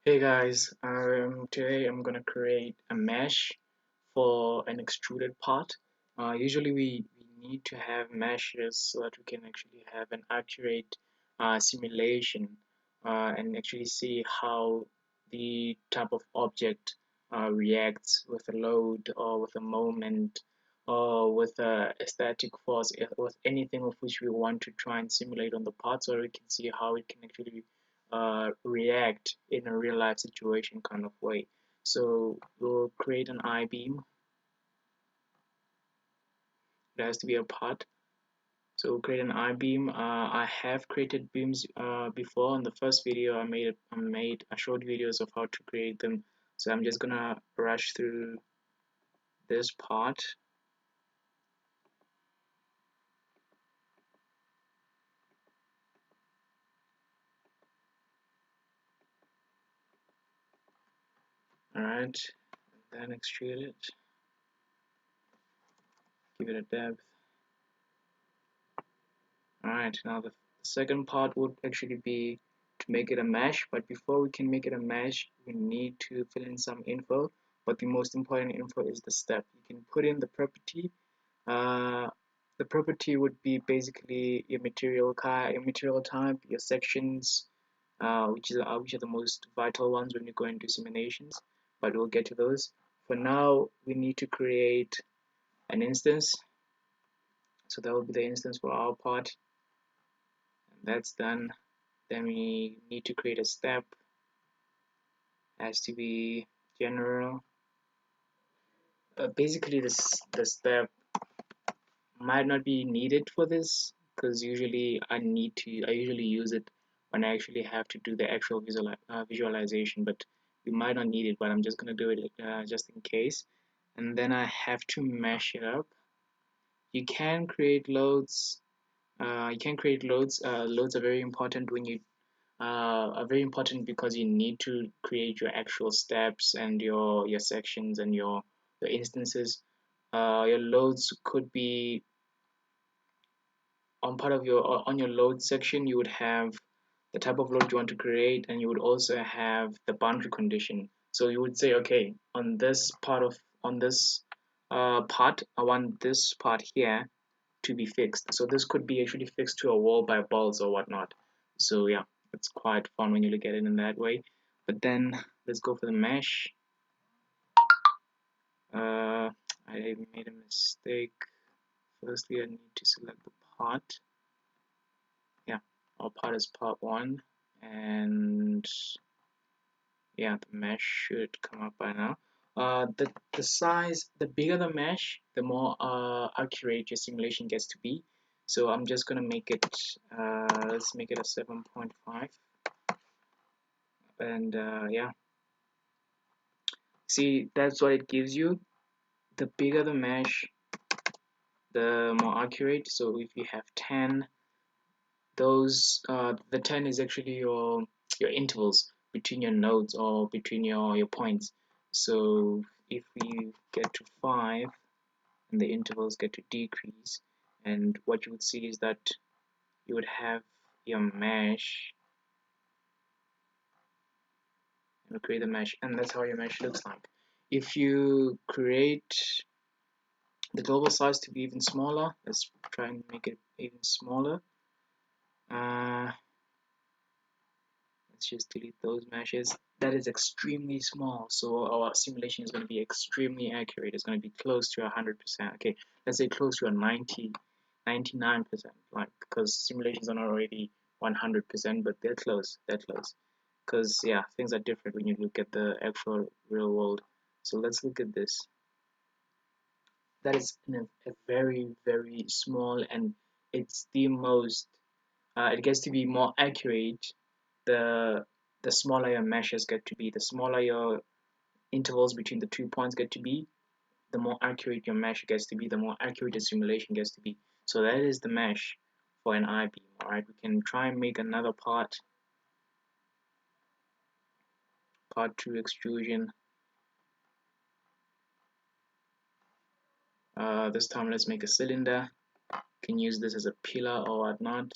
Hey guys, today I'm gonna create a mesh for an extruded part. Usually we need to have meshes so that we can actually have an accurate simulation and actually see how the type of object reacts with a load or with a moment or with a static force, with anything of which we want to try and simulate on the part, so we can see how it can actually react in a real life situation kind of way. So we'll create an I-beam. It has to be a part. So we'll create an I-beam. I have created beams before. In the first video, I showed videos of how to create them. So I'm just gonna rush through this part. All right, then extrude it. Give it a depth. Alright, now the second part would actually be to make it a mesh, but before we can make it a mesh, we need to fill in some info. But the most important info is the step. You can put in the property. Uh, the property would be basically your your material type, your sections, which are the most vital ones when you go into simulations. But we'll get to those. For now, we need to create an instance. So that will be the instance for our part. That's done. Then we need to create a step. Has to be general. Basically, the step might not be needed for this because usually I usually use it when I actually have to do the actual visualization, but you might not need it, but I'm just gonna do it just in case. And then I have to mesh it up. You can create loads. You can create loads. Loads are very important when you are very important because you need to create your actual steps and your sections and your instances. Your loads could be on part of on your load section. You would have the type of load you want to create, and you would also have the boundary condition. So you would say, okay, on this part, I want this part here to be fixed. So this could be actually fixed to a wall by bolts or whatnot. So yeah, it's quite fun when you look at it in that way. But then let's go for the mesh. I made a mistake. Firstly, I need to select the part. Yeah, our part is part one, and yeah, the mesh should come up by now. The size, the bigger the mesh, the more accurate your simulation gets to be. So I'm just gonna make it, let's make it a 7.5, and yeah, see, that's what it gives you. The bigger the mesh, the more accurate. So if you have 10, the 10 is actually your intervals between your nodes or between your points. So if we get to 5, and the intervals get to decrease, and what you would see is that you would have your mesh and create the mesh, and that's how your mesh looks like. If you create the global size to be even smaller, let's try and make it even smaller. Let's just delete those meshes. That is extremely small, so our simulation is going to be extremely accurate. It's going to be close to 100%. Okay, let's say close to a 99%, like, because simulations are not already 100%, but they're close. They're close. Because yeah, things are different when you look at the actual real world. So let's look at this. That is a very very small, and it's the most. It gets to be more accurate the the smaller your meshes get to be, the smaller your intervals between the 2 points get to be, the more accurate your mesh gets to be, the more accurate the simulation gets to be. So that is the mesh for an I-beam. Alright, we can try and make another part 2 extrusion. This time let's make a cylinder. You can use this as a pillar or whatnot.